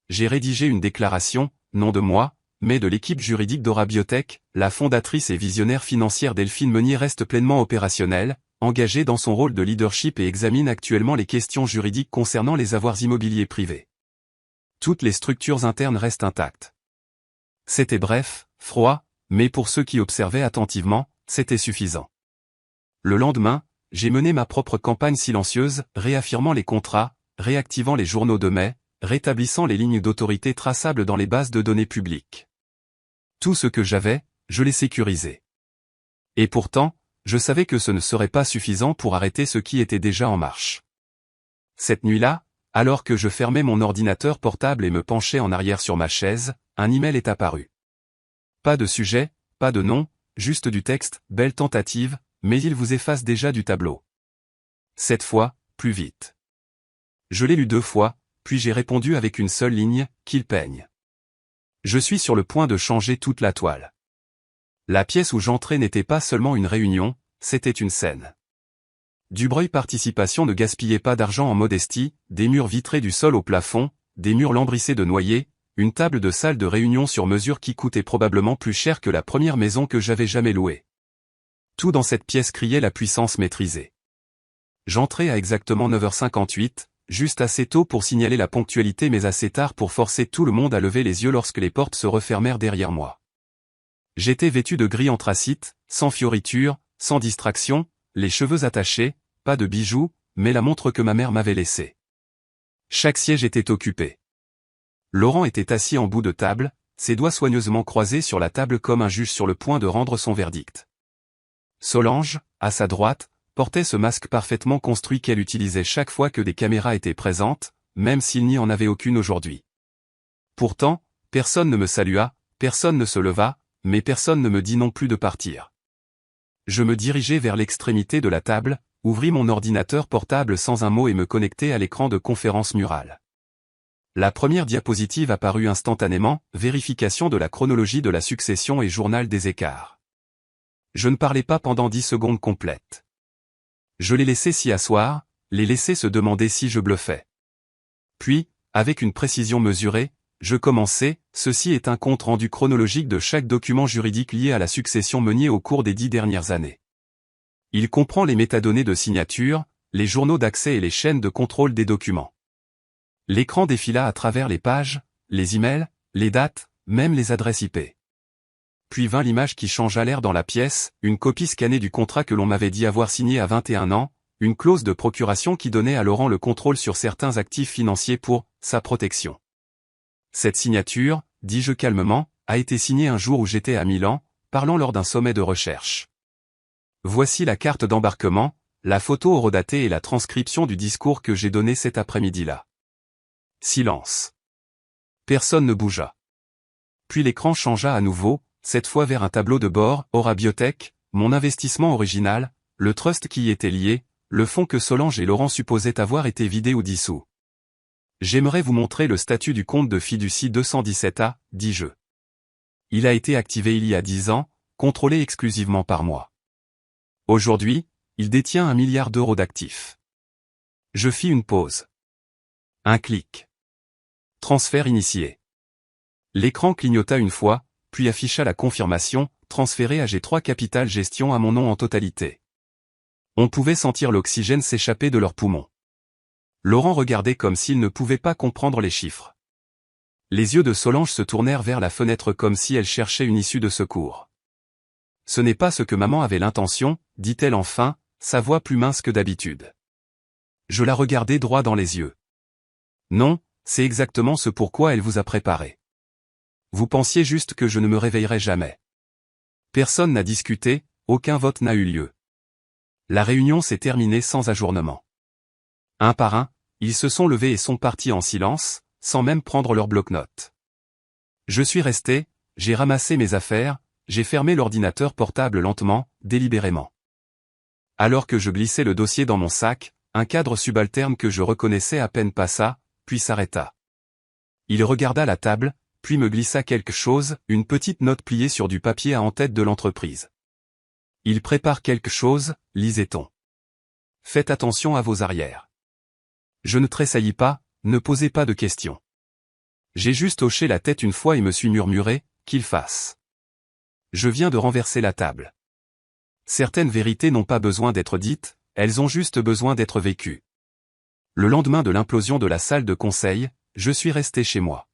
J'ai rédigé une déclaration, non de moi, mais de l'équipe juridique d'Aura Biotech. La fondatrice et visionnaire financière Delphine Meunier reste pleinement opérationnelle, engagée dans son rôle de leadership et examine actuellement les questions juridiques concernant les avoirs immobiliers privés. Toutes les structures internes restent intactes. C'était bref, froid, mais pour ceux qui observaient attentivement, c'était suffisant. Le lendemain, j'ai mené ma propre campagne silencieuse, réaffirmant les contrats, réactivant les journaux de mai, rétablissant les lignes d'autorité traçables dans les bases de données publiques. Tout ce que j'avais, je l'ai sécurisé. Et pourtant, je savais que ce ne serait pas suffisant pour arrêter ce qui était déjà en marche. Cette nuit-là, alors que je fermais mon ordinateur portable et me penchais en arrière sur ma chaise, un email est apparu. Pas de sujet, pas de nom, juste du texte, belle tentative, mais il vous efface déjà du tableau. Cette fois, plus vite. Je l'ai lu 2 fois, puis j'ai répondu avec une seule ligne, qu'il peigne. Je suis sur le point de changer toute la toile. La pièce où j'entrais n'était pas seulement une réunion, c'était une scène. Dubreuil Participation ne gaspillait pas d'argent en modestie, des murs vitrés du sol au plafond, des murs lambrissés de noyer, une table de salle de réunion sur mesure qui coûtait probablement plus cher que la première maison que j'avais jamais louée. Tout dans cette pièce criait la puissance maîtrisée. J'entrais à exactement 9h58, juste assez tôt pour signaler la ponctualité mais assez tard pour forcer tout le monde à lever les yeux lorsque les portes se refermèrent derrière moi. J'étais vêtu de gris anthracite, sans fioritures, sans distraction, les cheveux attachés, pas de bijoux, mais la montre que ma mère m'avait laissée. Chaque siège était occupé. Laurent était assis en bout de table, ses doigts soigneusement croisés sur la table comme un juge sur le point de rendre son verdict. Solange, à sa droite, portait ce masque parfaitement construit qu'elle utilisait chaque fois que des caméras étaient présentes, même s'il n'y en avait aucune aujourd'hui. Pourtant, personne ne me salua, personne ne se leva, mais personne ne me dit non plus de partir. Je me dirigeai vers l'extrémité de la table, ouvris mon ordinateur portable sans un mot et me connectai à l'écran de conférence murale. La première diapositive apparut instantanément, vérification de la chronologie de la succession et journal des écarts. Je ne parlais pas pendant 10 secondes complètes. Je les laissais s'y asseoir, les laissais se demander si je bluffais. Puis, avec une précision mesurée, je commençai, ceci est un compte rendu chronologique de chaque document juridique lié à la succession Meunier au cours des 10 dernières années. Il comprend les métadonnées de signature, les journaux d'accès et les chaînes de contrôle des documents. L'écran défila à travers les pages, les emails, les dates, même les adresses IP. Puis vint l'image qui changea l'air dans la pièce, une copie scannée du contrat que l'on m'avait dit avoir signé à 21 ans, une clause de procuration qui donnait à Laurent le contrôle sur certains actifs financiers pour sa protection. Cette signature, dis-je calmement, a été signée un jour où j'étais à Milan, parlant lors d'un sommet de recherche. Voici la carte d'embarquement, la photo horodatée et la transcription du discours que j'ai donné cet après-midi-là. Silence. Personne ne bougea. Puis l'écran changea à nouveau, cette fois vers un tableau de bord, Aura Biotech, mon investissement original, le trust qui y était lié, le fonds que Solange et Laurent supposaient avoir été vidé ou dissous. J'aimerais vous montrer le statut du compte de fiducie 217A, dis-je. Il a été activé il y a 10 ans, contrôlé exclusivement par moi. Aujourd'hui, il détient 1 milliard d'euros d'actifs. Je fis une pause. Un clic. Transfert initié. L'écran clignota une fois, puis afficha la confirmation, transféré à G3 Capital Gestion à mon nom en totalité. On pouvait sentir l'oxygène s'échapper de leurs poumons. Laurent regardait comme s'il ne pouvait pas comprendre les chiffres. Les yeux de Solange se tournèrent vers la fenêtre comme si elle cherchait une issue de secours. Ce n'est pas ce que maman avait l'intention, dit-elle enfin, sa voix plus mince que d'habitude. Je la regardai droit dans les yeux. Non, c'est exactement ce pourquoi elle vous a préparé. Vous pensiez juste que je ne me réveillerais jamais. Personne n'a discuté, aucun vote n'a eu lieu. La réunion s'est terminée sans ajournement. Un par un, ils se sont levés et sont partis en silence, sans même prendre leur bloc-notes. Je suis resté, j'ai ramassé mes affaires, j'ai fermé l'ordinateur portable lentement, délibérément. Alors que je glissais le dossier dans mon sac, un cadre subalterne que je reconnaissais à peine passa, puis s'arrêta. Il regarda la table, puis me glissa quelque chose, une petite note pliée sur du papier à en-tête de l'entreprise. Il prépare quelque chose, lisait-on. Faites attention à vos arrières. Je ne tressaillis pas, ne posez pas de questions. J'ai juste hoché la tête une fois et me suis murmuré, qu'il fasse. Je viens de renverser la table. Certaines vérités n'ont pas besoin d'être dites, elles ont juste besoin d'être vécues. Le lendemain de l'implosion de la salle de conseil, je suis resté chez moi.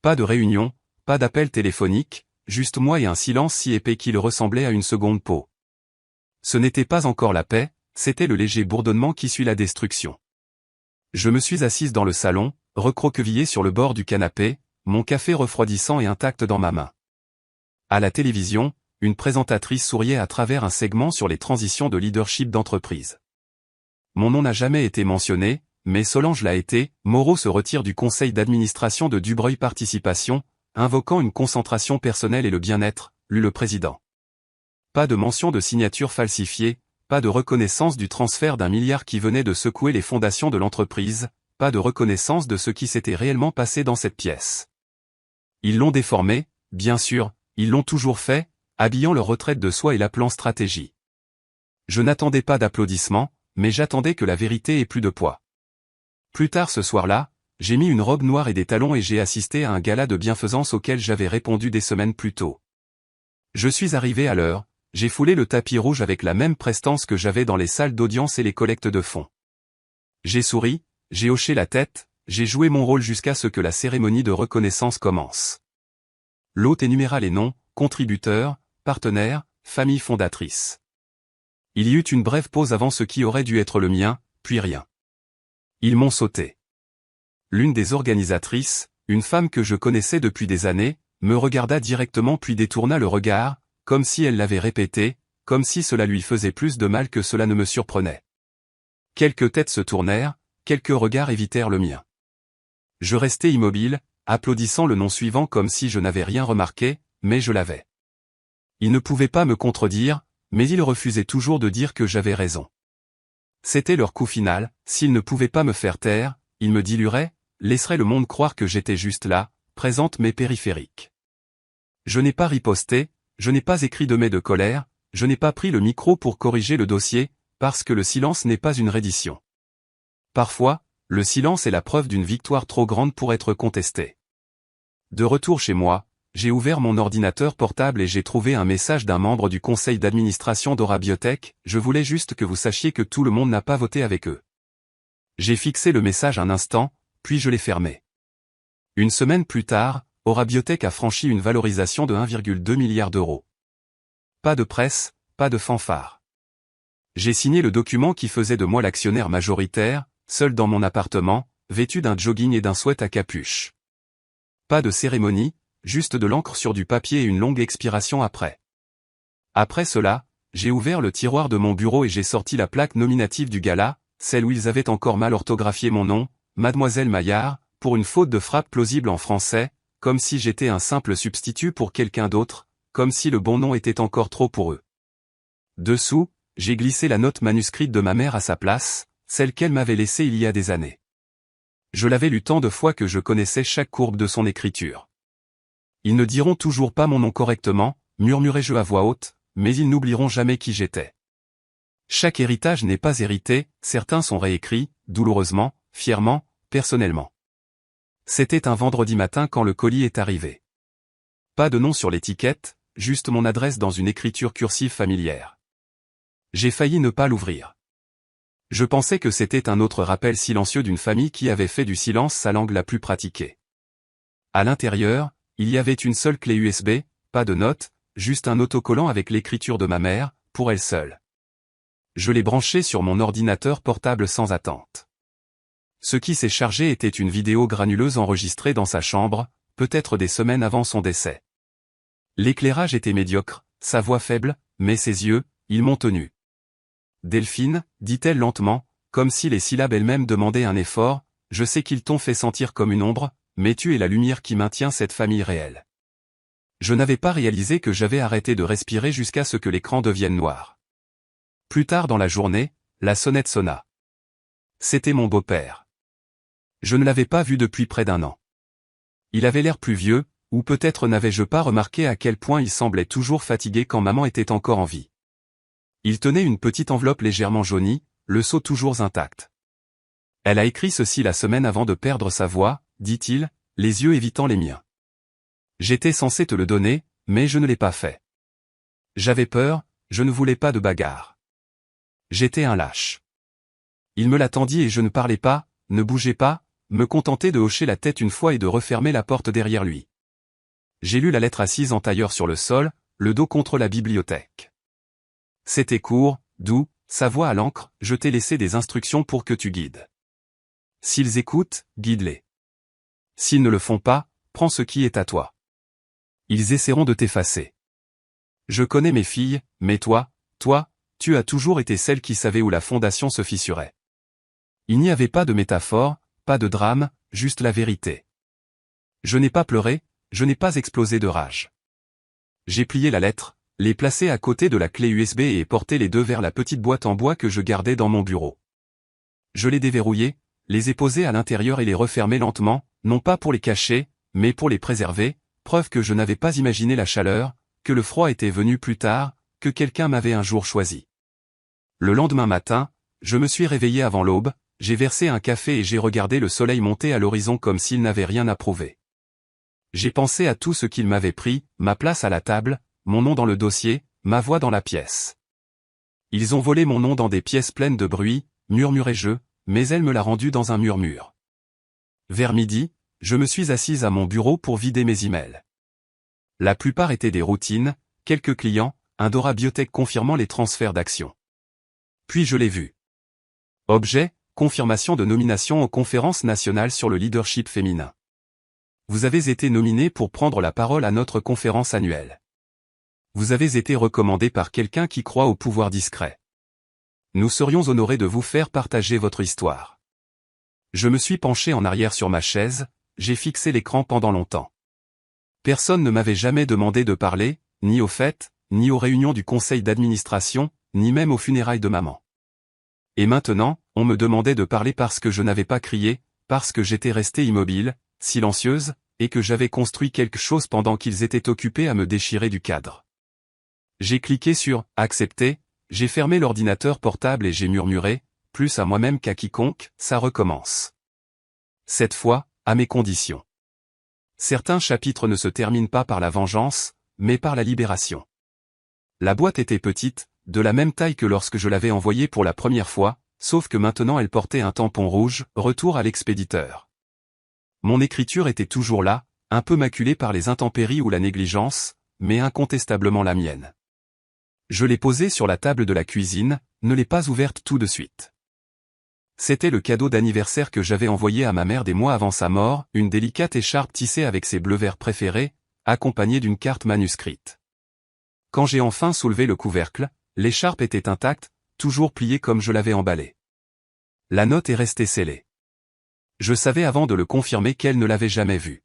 Pas de réunion, pas d'appel téléphonique, juste moi et un silence si épais qu'il ressemblait à une seconde peau. Ce n'était pas encore la paix, c'était le léger bourdonnement qui suit la destruction. Je me suis assise dans le salon, recroquevillée sur le bord du canapé, mon café refroidissant et intact dans ma main. À la télévision, une présentatrice souriait à travers un segment sur les transitions de leadership d'entreprise. Mon nom n'a jamais été mentionné, mais Solange l'a été. Moreau se retire du conseil d'administration de Dubreuil Participation, invoquant une concentration personnelle et le bien-être, lut le président. Pas de mention de signature falsifiée, pas de reconnaissance du transfert d'1 milliard qui venait de secouer les fondations de l'entreprise, pas de reconnaissance de ce qui s'était réellement passé dans cette pièce. Ils l'ont déformé, bien sûr, ils l'ont toujours fait, habillant leur retraite de soi et l'appelant stratégie. Je n'attendais pas d'applaudissements, mais j'attendais que la vérité ait plus de poids. Plus tard ce soir-là, j'ai mis une robe noire et des talons et j'ai assisté à un gala de bienfaisance auquel j'avais répondu des semaines plus tôt. Je suis arrivé à l'heure, j'ai foulé le tapis rouge avec la même prestance que j'avais dans les salles d'audience et les collectes de fonds. J'ai souri, j'ai hoché la tête, j'ai joué mon rôle jusqu'à ce que la cérémonie de reconnaissance commence. L'hôte énuméra les noms, contributeurs, partenaires, familles fondatrices. Il y eut une brève pause avant ce qui aurait dû être le mien, puis rien. Ils m'ont sauté. L'une des organisatrices, une femme que je connaissais depuis des années, me regarda directement puis détourna le regard, comme si elle l'avait répété, comme si cela lui faisait plus de mal que cela ne me surprenait. Quelques têtes se tournèrent, quelques regards évitèrent le mien. Je restai immobile, applaudissant le nom suivant comme si je n'avais rien remarqué, mais je l'avais. Ils ne pouvaient pas me contredire, mais ils refusaient toujours de dire que j'avais raison. C'était leur coup final, s'ils ne pouvaient pas me faire taire, ils me dilueraient, laisseraient le monde croire que j'étais juste là, présente mais périphérique. Je n'ai pas riposté, je n'ai pas écrit de mets de colère, je n'ai pas pris le micro pour corriger le dossier, parce que le silence n'est pas une reddition. Parfois, le silence est la preuve d'une victoire trop grande pour être contestée. De retour chez moi, j'ai ouvert mon ordinateur portable et j'ai trouvé un message d'un membre du conseil d'administration d'Aura Biotech, je voulais juste que vous sachiez que tout le monde n'a pas voté avec eux. J'ai fixé le message un instant, puis je l'ai fermé. Une semaine plus tard, Aura Biotech a franchi une valorisation de 1,2 milliard d'euros. Pas de presse, pas de fanfare. J'ai signé le document qui faisait de moi l'actionnaire majoritaire, seul dans mon appartement, vêtu d'un jogging et d'un sweat à capuche. Pas de cérémonie, juste de l'encre sur du papier et une longue expiration après. Après cela, j'ai ouvert le tiroir de mon bureau et j'ai sorti la plaque nominative du gala, celle où ils avaient encore mal orthographié mon nom, Mademoiselle Maillard, pour une faute de frappe plausible en français, comme si j'étais un simple substitut pour quelqu'un d'autre, comme si le bon nom était encore trop pour eux. Dessous, j'ai glissé la note manuscrite de ma mère à sa place, celle qu'elle m'avait laissée il y a des années. Je l'avais lue tant de fois que je connaissais chaque courbe de son écriture. Ils ne diront toujours pas mon nom correctement, murmurai-je à voix haute, mais ils n'oublieront jamais qui j'étais. Chaque héritage n'est pas hérité, certains sont réécrits, douloureusement, fièrement, personnellement. C'était un vendredi matin quand le colis est arrivé. Pas de nom sur l'étiquette, juste mon adresse dans une écriture cursive familière. J'ai failli ne pas l'ouvrir. Je pensais que c'était un autre rappel silencieux d'une famille qui avait fait du silence sa langue la plus pratiquée. À l'intérieur, il y avait une seule clé USB, pas de notes, juste un autocollant avec l'écriture de ma mère, pour elle seule. Je l'ai branché sur mon ordinateur portable sans attente. Ce qui s'est chargé était une vidéo granuleuse enregistrée dans sa chambre, peut-être des semaines avant son décès. L'éclairage était médiocre, sa voix faible, mais ses yeux, ils m'ont tenu. Delphine, dit-elle lentement, comme si les syllabes elles-mêmes demandaient un effort, je sais qu'ils t'ont fait sentir comme une ombre, mais tu es la lumière qui maintient cette famille réelle. Je n'avais pas réalisé que j'avais arrêté de respirer jusqu'à ce que l'écran devienne noir. Plus tard dans la journée, la sonnette sonna. C'était mon beau-père. Je ne l'avais pas vu depuis près d'1 an. Il avait l'air plus vieux, ou peut-être n'avais-je pas remarqué à quel point il semblait toujours fatigué quand maman était encore en vie. Il tenait une petite enveloppe légèrement jaunie, le sceau toujours intact. Elle a écrit ceci la semaine avant de perdre sa voix, dit-il, les yeux évitant les miens. J'étais censé te le donner, mais je ne l'ai pas fait. J'avais peur, je ne voulais pas de bagarre. J'étais un lâche. Il me l'a tendu et je ne parlais pas, ne bougeais pas, me contentais de hocher la tête une fois et de refermer la porte derrière lui. J'ai lu la lettre assise en tailleur sur le sol, le dos contre la bibliothèque. C'était court, doux, sa voix à l'encre, je t'ai laissé des instructions pour que tu guides. S'ils écoutent, guide-les. S'ils ne le font pas, prends ce qui est à toi. Ils essaieront de t'effacer. Je connais mes filles, mais toi, tu as toujours été celle qui savait où la fondation se fissurait. Il n'y avait pas de métaphore, pas de drame, juste la vérité. Je n'ai pas pleuré, je n'ai pas explosé de rage. J'ai plié la lettre, l'ai placée à côté de la clé USB et porté les deux vers la petite boîte en bois que je gardais dans mon bureau. Je les déverrouillai, les ai posés à l'intérieur et les refermai lentement, non pas pour les cacher, mais pour les préserver, preuve que je n'avais pas imaginé la chaleur, que le froid était venu plus tard, que quelqu'un m'avait un jour choisi. Le lendemain matin, je me suis réveillé avant l'aube, j'ai versé un café et j'ai regardé le soleil monter à l'horizon comme s'il n'avait rien à prouver. J'ai pensé à tout ce qu'il m'avait pris, ma place à la table, mon nom dans le dossier, ma voix dans la pièce. Ils ont volé mon nom dans des pièces pleines de bruit, murmurai-je, mais elle me l'a rendu dans un murmure. Vers midi, je me suis assise à mon bureau pour vider mes emails. La plupart étaient des routines, quelques clients, un Dora Biotech confirmant les transferts d'actions. Puis je l'ai vu. Objet, confirmation de nomination aux conférences nationales sur le leadership féminin. Vous avez été nominé pour prendre la parole à notre conférence annuelle. Vous avez été recommandé par quelqu'un qui croit au pouvoir discret. Nous serions honorés de vous faire partager votre histoire. Je me suis penché en arrière sur ma chaise, j'ai fixé l'écran pendant longtemps. Personne ne m'avait jamais demandé de parler, ni aux fêtes, ni aux réunions du conseil d'administration, ni même aux funérailles de maman. Et maintenant, on me demandait de parler parce que je n'avais pas crié, parce que j'étais restée immobile, silencieuse, et que j'avais construit quelque chose pendant qu'ils étaient occupés à me déchirer du cadre. J'ai cliqué sur « Accepter », j'ai fermé l'ordinateur portable et j'ai murmuré, plus à moi-même qu'à quiconque, ça recommence. Cette fois, à mes conditions. Certains chapitres ne se terminent pas par la vengeance, mais par la libération. La boîte était petite, de la même taille que lorsque je l'avais envoyée pour la première fois, sauf que maintenant elle portait un tampon rouge, retour à l'expéditeur. Mon écriture était toujours là, un peu maculée par les intempéries ou la négligence, mais incontestablement la mienne. Je l'ai posée sur la table de la cuisine, ne l'ai pas ouverte tout de suite. C'était le cadeau d'anniversaire que j'avais envoyé à ma mère des mois avant sa mort, une délicate écharpe tissée avec ses bleus verts préférés, accompagnée d'une carte manuscrite. Quand j'ai enfin soulevé le couvercle, l'écharpe était intacte, toujours pliée comme je l'avais emballée. La note est restée scellée. Je savais avant de le confirmer qu'elle ne l'avait jamais vue.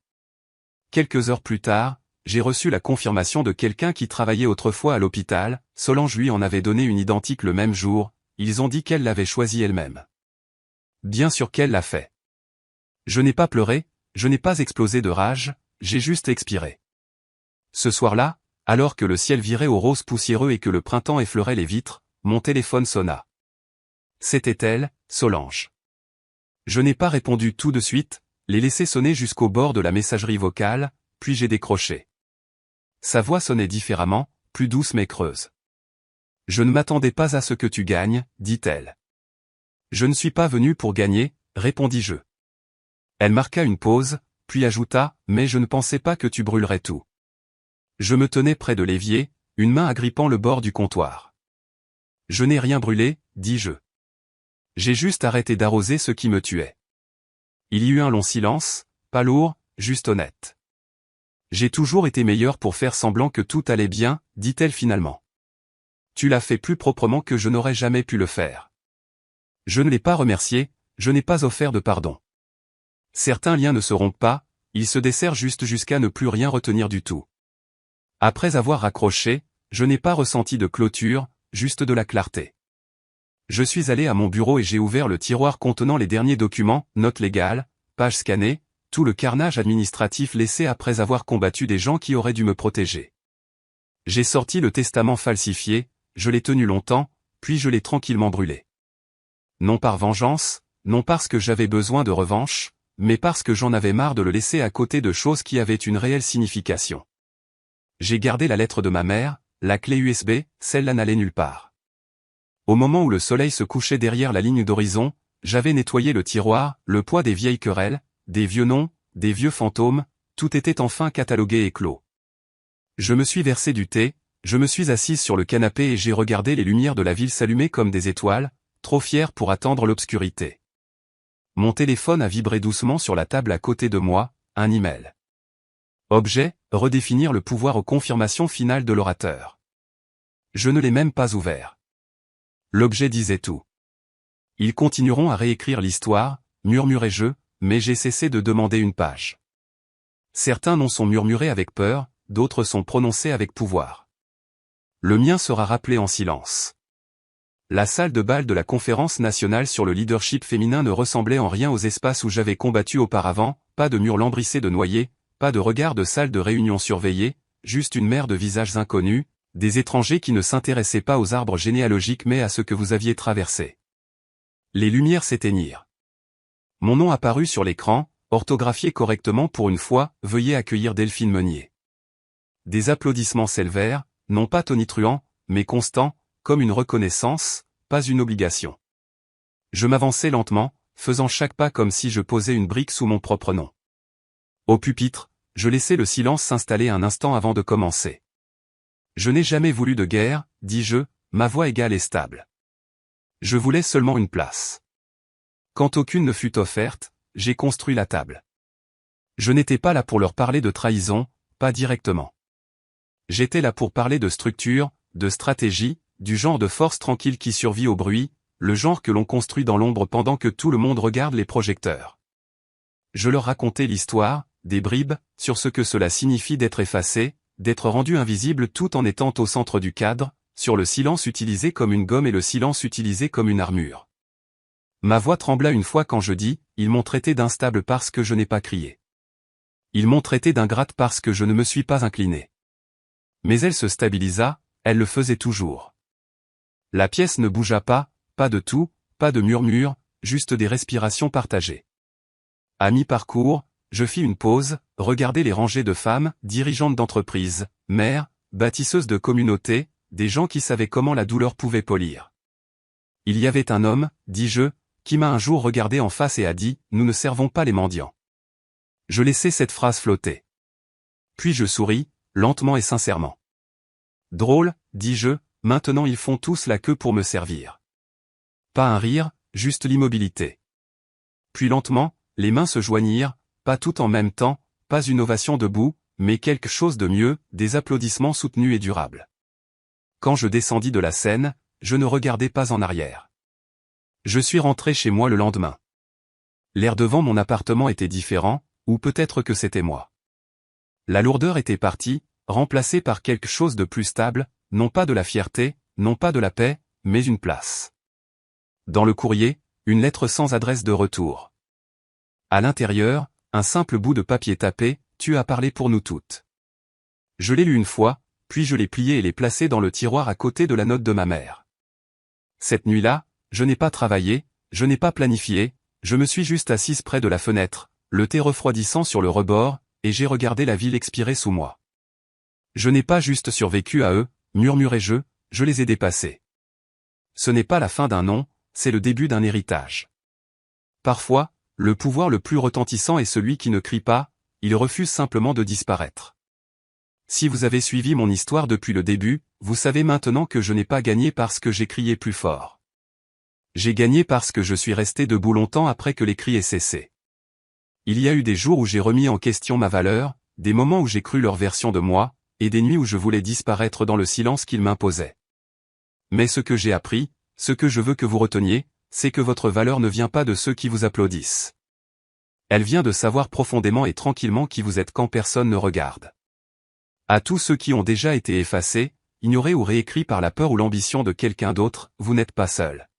Quelques heures plus tard, j'ai reçu la confirmation de quelqu'un qui travaillait autrefois à l'hôpital, Solange lui en avait donné une identique le même jour, ils ont dit qu'elle l'avait choisie elle-même. Bien sûr qu'elle l'a fait. Je n'ai pas pleuré, je n'ai pas explosé de rage, j'ai juste expiré. Ce soir-là, alors que le ciel virait au rose poussiéreux et que le printemps effleurait les vitres, mon téléphone sonna. C'était elle, Solange. Je n'ai pas répondu tout de suite, l'ai laissé sonner jusqu'au bord de la messagerie vocale, puis j'ai décroché. Sa voix sonnait différemment, plus douce mais creuse. « Je ne m'attendais pas à ce que tu gagnes, dit-elle. »« Je ne suis pas venu pour gagner, répondis-je. » Elle marqua une pause, puis ajouta, « Mais je ne pensais pas que tu brûlerais tout. » Je me tenais près de l'évier, une main agrippant le bord du comptoir. « Je n'ai rien brûlé, dis-je. J'ai juste arrêté d'arroser ce qui me tuait. » Il y eut un long silence, pas lourd, juste honnête. J'ai toujours été meilleure pour faire semblant que tout allait bien, dit-elle finalement. Tu l'as fait plus proprement que je n'aurais jamais pu le faire. Je ne l'ai pas remercié, je n'ai pas offert de pardon. Certains liens ne se rompent pas, ils se desserrent juste jusqu'à ne plus rien retenir du tout. Après avoir raccroché, je n'ai pas ressenti de clôture, juste de la clarté. Je suis allé à mon bureau et j'ai ouvert le tiroir contenant les derniers documents, notes légales, pages scannées, tout le carnage administratif laissé après avoir combattu des gens qui auraient dû me protéger. J'ai sorti le testament falsifié, je l'ai tenu longtemps, puis je l'ai tranquillement brûlé. Non par vengeance, non parce que j'avais besoin de revanche, mais parce que j'en avais marre de le laisser à côté de choses qui avaient une réelle signification. J'ai gardé la lettre de ma mère, la clé USB, celle-là n'allait nulle part. Au moment où le soleil se couchait derrière la ligne d'horizon, j'avais nettoyé le tiroir, le poids des vieilles querelles, des vieux noms, des vieux fantômes, tout était enfin catalogué et clos. Je me suis versé du thé, je me suis assise sur le canapé et j'ai regardé les lumières de la ville s'allumer comme des étoiles, trop fier pour attendre l'obscurité. Mon téléphone a vibré doucement sur la table à côté de moi, un email. Objet, redéfinir le pouvoir aux confirmations finales de l'orateur. Je ne l'ai même pas ouvert. L'objet disait tout. Ils continueront à réécrire l'histoire, murmurai-je, mais j'ai cessé de demander une page. Certains noms sont murmurés avec peur, d'autres sont prononcés avec pouvoir. Le mien sera rappelé en silence. La salle de bal de la conférence nationale sur le leadership féminin ne ressemblait en rien aux espaces où j'avais combattu auparavant, pas de murs lambrissés de noyés, pas de regard de salle de réunion surveillée, juste une mer de visages inconnus, des étrangers qui ne s'intéressaient pas aux arbres généalogiques mais à ce que vous aviez traversé. Les lumières s'éteignirent. Mon nom apparut sur l'écran, orthographié correctement pour une fois, veuillez accueillir Delphine Meunier. Des applaudissements s'élevèrent, non pas tonitruants, mais constants, comme une reconnaissance, pas une obligation. Je m'avançai lentement, faisant chaque pas comme si je posais une brique sous mon propre nom. Au pupitre, je laissai le silence s'installer un instant avant de commencer. Je n'ai jamais voulu de guerre, dis-je, ma voix égale et stable. Je voulais seulement une place. Quand aucune ne fut offerte, j'ai construit la table. Je n'étais pas là pour leur parler de trahison, pas directement. J'étais là pour parler de structure, de stratégie, du genre de force tranquille qui survit au bruit, le genre que l'on construit dans l'ombre pendant que tout le monde regarde les projecteurs. Je leur racontais l'histoire, des bribes, sur ce que cela signifie d'être effacé, d'être rendu invisible tout en étant au centre du cadre, sur le silence utilisé comme une gomme et le silence utilisé comme une armure. Ma voix trembla une fois quand je dis, ils m'ont traité d'instable parce que je n'ai pas crié. Ils m'ont traité d'ingrate parce que je ne me suis pas incliné. Mais elle se stabilisa, elle le faisait toujours. La pièce ne bougea pas de tout, pas de murmure, juste des respirations partagées. À mi-parcours, je fis une pause, regardai les rangées de femmes, dirigeantes d'entreprises, mères, bâtisseuses de communautés, des gens qui savaient comment la douleur pouvait polir. Il y avait un homme, dis-je, qui m'a un jour regardé en face et a dit, « Nous ne servons pas les mendiants. » Je laissai cette phrase flotter. Puis je souris, lentement et sincèrement. Drôle, dis-je, maintenant ils font tous la queue pour me servir. Pas un rire, juste l'immobilité. Puis lentement, les mains se joignirent, pas tout en même temps, pas une ovation debout, mais quelque chose de mieux, des applaudissements soutenus et durables. Quand je descendis de la scène, je ne regardai pas en arrière. Je suis rentré chez moi le lendemain. L'air devant mon appartement était différent, ou peut-être que c'était moi. La lourdeur était partie, remplacée par quelque chose de plus stable, non pas de la fierté, non pas de la paix, mais une place. Dans le courrier, une lettre sans adresse de retour. À l'intérieur, un simple bout de papier tapé, « Tu as parlé pour nous toutes ». Je l'ai lu une fois, puis je l'ai plié et l'ai placé dans le tiroir à côté de la note de ma mère. Cette nuit-là, je n'ai pas travaillé, je n'ai pas planifié, je me suis juste assise près de la fenêtre, le thé refroidissant sur le rebord, et j'ai regardé la ville expirer sous moi. Je n'ai pas juste survécu à eux, murmurai-je, je les ai dépassés. Ce n'est pas la fin d'un nom, c'est le début d'un héritage. Parfois, le pouvoir le plus retentissant est celui qui ne crie pas, il refuse simplement de disparaître. Si vous avez suivi mon histoire depuis le début, vous savez maintenant que je n'ai pas gagné parce que j'ai crié plus fort. J'ai gagné parce que je suis resté debout longtemps après que les cris aient cessé. Il y a eu des jours où j'ai remis en question ma valeur, des moments où j'ai cru leur version de moi, et des nuits où je voulais disparaître dans le silence qu'ils m'imposaient. Mais ce que j'ai appris, ce que je veux que vous reteniez, c'est que votre valeur ne vient pas de ceux qui vous applaudissent. Elle vient de savoir profondément et tranquillement qui vous êtes quand personne ne regarde. À tous ceux qui ont déjà été effacés, ignorés ou réécrits par la peur ou l'ambition de quelqu'un d'autre, vous n'êtes pas seul.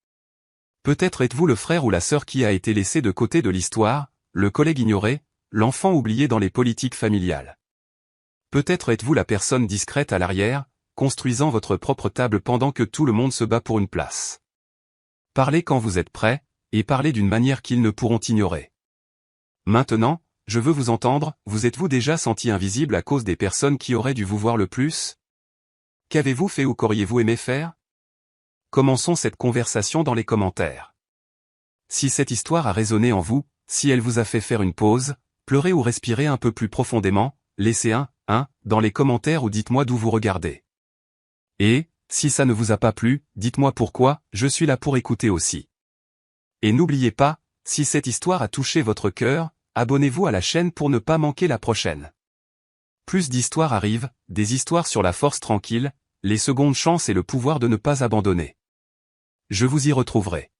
Peut-être êtes-vous le frère ou la sœur qui a été laissé de côté de l'histoire, le collègue ignoré, l'enfant oublié dans les politiques familiales. Peut-être êtes-vous la personne discrète à l'arrière, construisant votre propre table pendant que tout le monde se bat pour une place. Parlez quand vous êtes prêt, et parlez d'une manière qu'ils ne pourront ignorer. Maintenant, je veux vous entendre, vous êtes-vous déjà senti invisible à cause des personnes qui auraient dû vous voir le plus? Qu'avez-vous fait ou qu'auriez-vous aimé faire? Commençons cette conversation dans les commentaires. Si cette histoire a résonné en vous, si elle vous a fait faire une pause, pleurer ou respirer un peu plus profondément, laissez un dans les commentaires ou dites-moi d'où vous regardez. Et, si ça ne vous a pas plu, dites-moi pourquoi, je suis là pour écouter aussi. Et n'oubliez pas, si cette histoire a touché votre cœur, abonnez-vous à la chaîne pour ne pas manquer la prochaine. Plus d'histoires arrivent, des histoires sur la force tranquille, les secondes chances et le pouvoir de ne pas abandonner. Je vous y retrouverai.